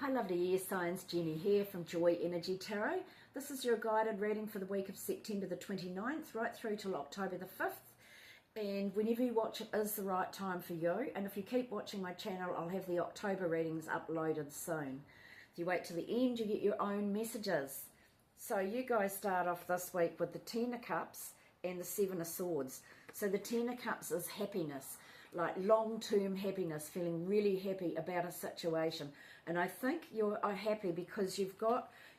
Hi lovely air signs, Jenny here from Joy Energy Tarot. This is your guided reading for the week of September the 29th right through till October the 5th. And whenever you watch it is the right time for you. And if you keep watching my channel, I'll have the October readings uploaded soon. If you wait till the end, you get your own messages. So you guys start off this week with the Ten of Cups and the Seven of Swords. So the Ten of Cups is happiness, like long-term happiness, feeling really happy about a situation. And I think you're happy because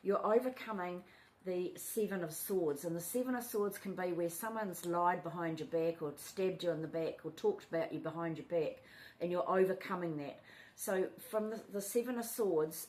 you're overcoming the Seven of Swords. And the Seven of Swords can be where someone's lied behind your back or stabbed you in the back or talked about you behind your back, and you're overcoming that. So from the Seven of Swords,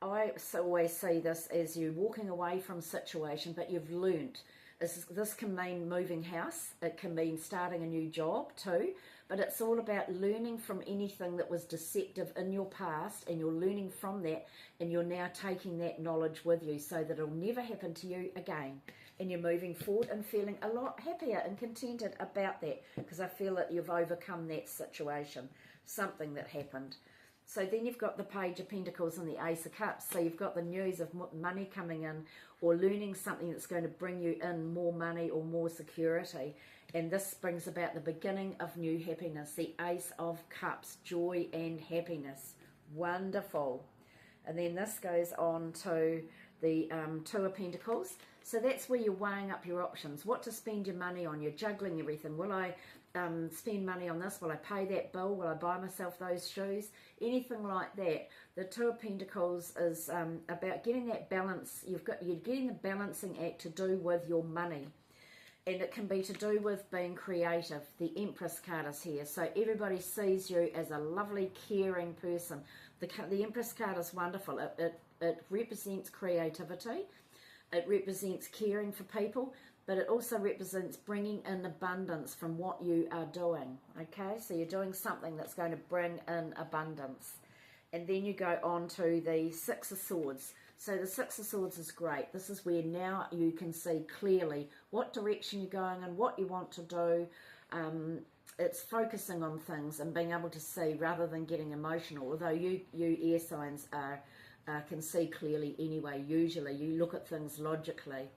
I always see this as you walking away from a situation, but you've learnt. This can mean moving house, it can mean starting a new job too, but it's all about learning from anything that was deceptive in your past, and you're learning from that, and you're now taking that knowledge with you so that it'll never happen to you again, and you're moving forward and feeling a lot happier and contented about that, because I feel that you've overcome that situation, something that happened. So then you've got the Page of Pentacles and the Ace of Cups. So you've got the news of money coming in, or learning something that's going to bring you in more money or more security. And this brings about the beginning of new happiness. The Ace of Cups, joy and happiness. Wonderful. And then this goes on to the Two of Pentacles. So that's where you're weighing up your options. What to spend your money on. You're juggling everything. Will I spend money on this? Will I pay that bill? Will I buy myself those shoes? Anything like that. The Two of Pentacles is about getting that balance. You're getting the balancing act to do with your money. And it can be to do with being creative. The Empress card is here. So everybody sees you as a lovely, caring person. The Empress card is wonderful. It represents creativity. It represents caring for people. But it also represents bringing in abundance from what you are doing. Okay? So you're doing something that's going to bring in abundance. And then you go on to the Six of Swords. So the Six of Swords is great. This is where now you can see clearly what direction you're going and what you want to do. It's focusing on things and being able to see rather than getting emotional. Although you air signs can see clearly anyway. Usually you look at things logically.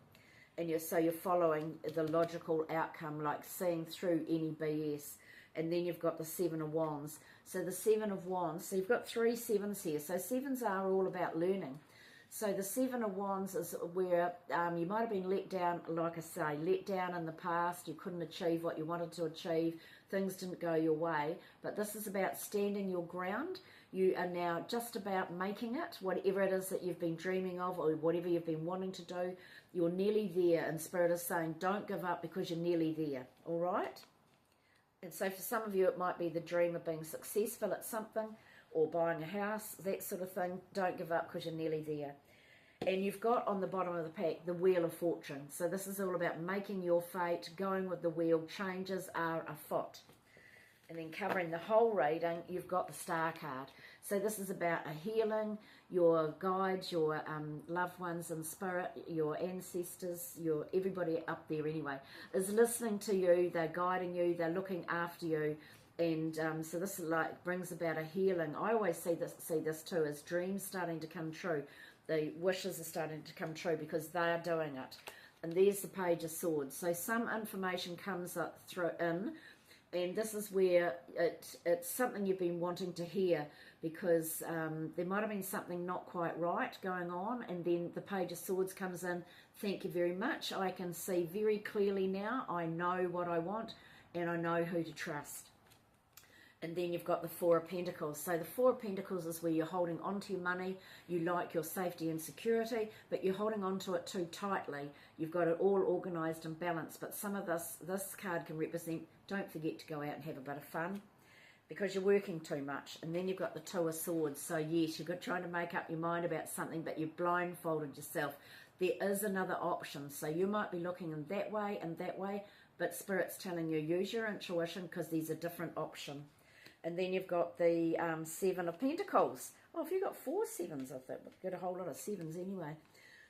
And so you're following the logical outcome, like seeing through any BS. And then you've got the Seven of Wands. So the Seven of Wands, so you've got three sevens here. So sevens are all about learning. So the Seven of Wands is where you might have been let down, like I say, let down in the past. You couldn't achieve what you wanted to achieve. Things didn't go your way. But this is about standing your ground. You are now just about making it, whatever it is that you've been dreaming of or whatever you've been wanting to do. You're nearly there, and Spirit is saying don't give up because you're nearly there, all right? And so for some of you, it might be the dream of being successful at something or buying a house, that sort of thing. Don't give up because you're nearly there. And you've got on the bottom of the pack the Wheel of Fortune. So this is all about making your fate, going with the wheel. Changes are afoot. And then covering the whole reading, you've got the Star card. So this is about a healing, your guides, your loved ones in spirit, your ancestors, everybody up there anyway, is listening to you, they're guiding you, they're looking after you. And so this brings about a healing. I always see this too as dreams starting to come true. The wishes are starting to come true because they are doing it. And there's the Page of Swords. So some information comes up in. And this is where it's something you've been wanting to hear, because there might have been something not quite right going on, and then the Page of Swords comes in. Thank you very much. I can see very clearly now. I know what I want, and I know who to trust. And then you've got the Four of Pentacles. So the Four of Pentacles is where you're holding on to your money. You like your safety and security, but you're holding on to it too tightly. You've got it all organised and balanced. But some of this card can represent, don't forget to go out and have a bit of fun because you're working too much. And then you've got the Two of Swords. So yes, you're trying to make up your mind about something, but you've blindfolded yourself. There is another option. So you might be looking in that way, but Spirit's telling you use your intuition because there's a different option. And then you've got the Seven of Pentacles. Oh, if you've got four sevens, I think we've got a whole lot of sevens anyway.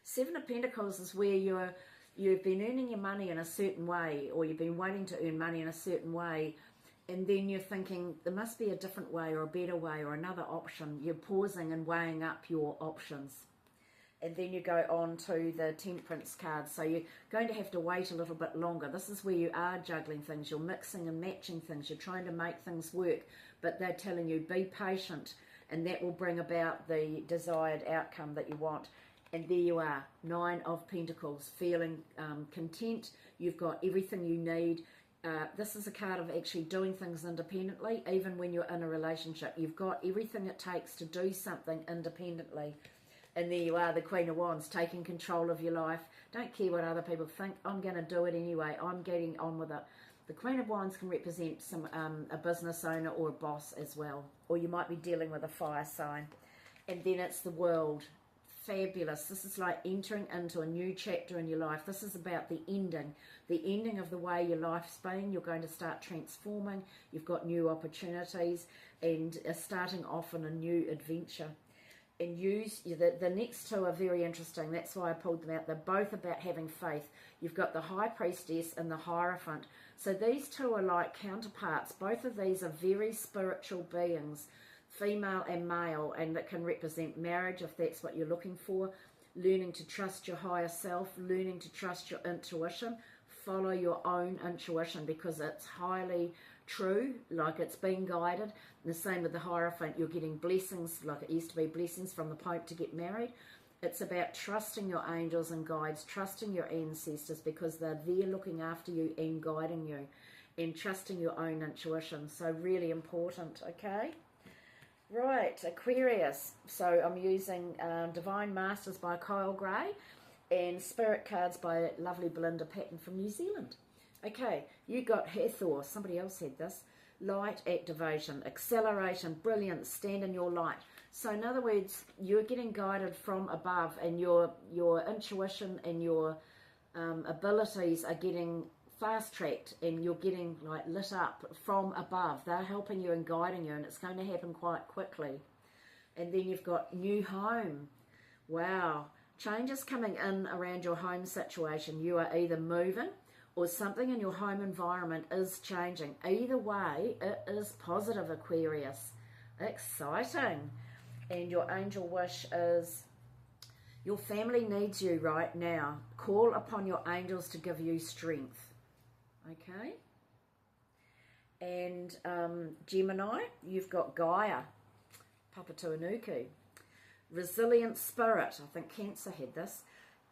Seven of Pentacles is where you've been earning your money in a certain way, or you've been waiting to earn money in a certain way, and then you're thinking there must be a different way or a better way or another option. You're pausing and weighing up your options. And then you go on to the Temperance card. So you're going to have to wait a little bit longer. This is where you are juggling things. You're mixing and matching things. You're trying to make things work. But they're telling you, be patient. And that will bring about the desired outcome that you want. And there you are, 9 of Pentacles, feeling content. You've got everything you need. This is a card of actually doing things independently, even when you're in a relationship. You've got everything it takes to do something independently. And there you are, the Queen of Wands, taking control of your life. Don't care what other people think. I'm going to do it anyway. I'm getting on with it. The Queen of Wands can represent a business owner or a boss as well. Or you might be dealing with a fire sign. And then it's the World. Fabulous. This is like entering into a new chapter in your life. This is about the ending of the way your life's been. You're going to start transforming. You've got new opportunities and starting off on a new adventure. And the next two are very interesting. That's why I pulled them out. They're both about having faith. You've got the High Priestess and the Hierophant. So these two are like counterparts. Both of these are very spiritual beings, female and male, and that can represent marriage if that's what you're looking for. Learning to trust your higher self, learning to trust your intuition. Follow your own intuition because it's highly true, like it's being guided. And the same with the Hierophant, you're getting blessings, like it used to be blessings from the Pope to get married. It's about trusting your angels and guides, trusting your ancestors because they're there looking after you and guiding you, and trusting your own intuition. So really important, okay? Right, Aquarius. So I'm using Divine Masters by Kyle Gray and Spirit Cards by lovely Belinda Patton from New Zealand. Okay, you got Hathor, somebody else said this, light activation, acceleration, brilliance, stand in your light. So in other words, you're getting guided from above and your intuition and your abilities are getting fast-tracked and you're getting like lit up from above. They're helping you and guiding you and it's going to happen quite quickly. And then you've got new home. Wow, changes coming in around your home situation. You are either moving or something in your home environment is changing. Either way, it is positive, Aquarius. Exciting. And your angel wish is your family needs you right now. Call upon your angels to give you strength. Okay. And Gemini, you've got Gaia, Papatuanuku. Resilient spirit, I think Cancer had this.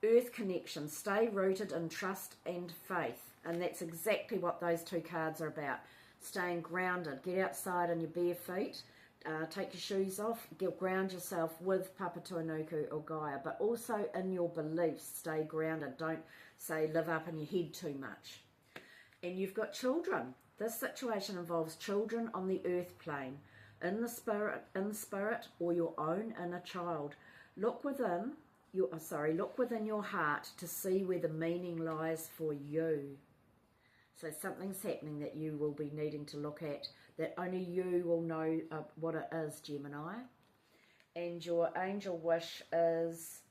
Earth connection, stay rooted in trust and faith. And that's exactly what those two cards are about. Staying grounded. Get outside on your bare feet. Take your shoes off. Ground yourself with Papatuanuku or Gaia. But also in your beliefs, stay grounded. Don't say live up in your head too much. And you've got children. This situation involves children on the earth plane. In the spirit or your own inner child. Look within your heart to see where the meaning lies for you. So something's happening that you will be needing to look at, that only you will know what it is, Gemini. And your angel wish is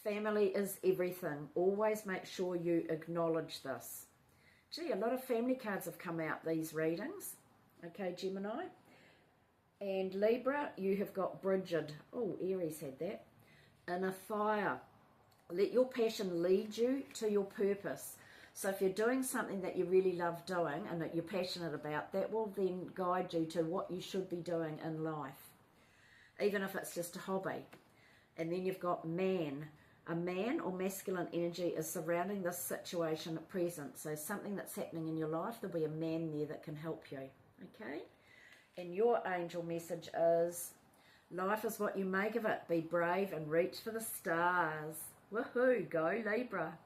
family is everything. Always make sure you acknowledge this. Gee, a lot of family cards have come out, these readings. Okay, Gemini. And Libra, you have got Bridget. Oh, Aries had that. In a fire. Let your passion lead you to your purpose. So if you're doing something that you really love doing and that you're passionate about, that will then guide you to what you should be doing in life. Even if it's just a hobby. And then you've got man. A man or masculine energy is surrounding this situation at present. So something that's happening in your life, there'll be a man there that can help you. Okay? And your angel message is, life is what you make of it. Be brave and reach for the stars. Woohoo, go Libra.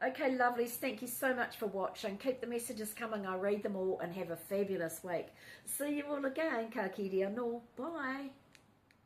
Okay, lovelies, thank you so much for watching. Keep the messages coming. I read them all and have a fabulous week. See you all again. Ka kiri anō. Bye.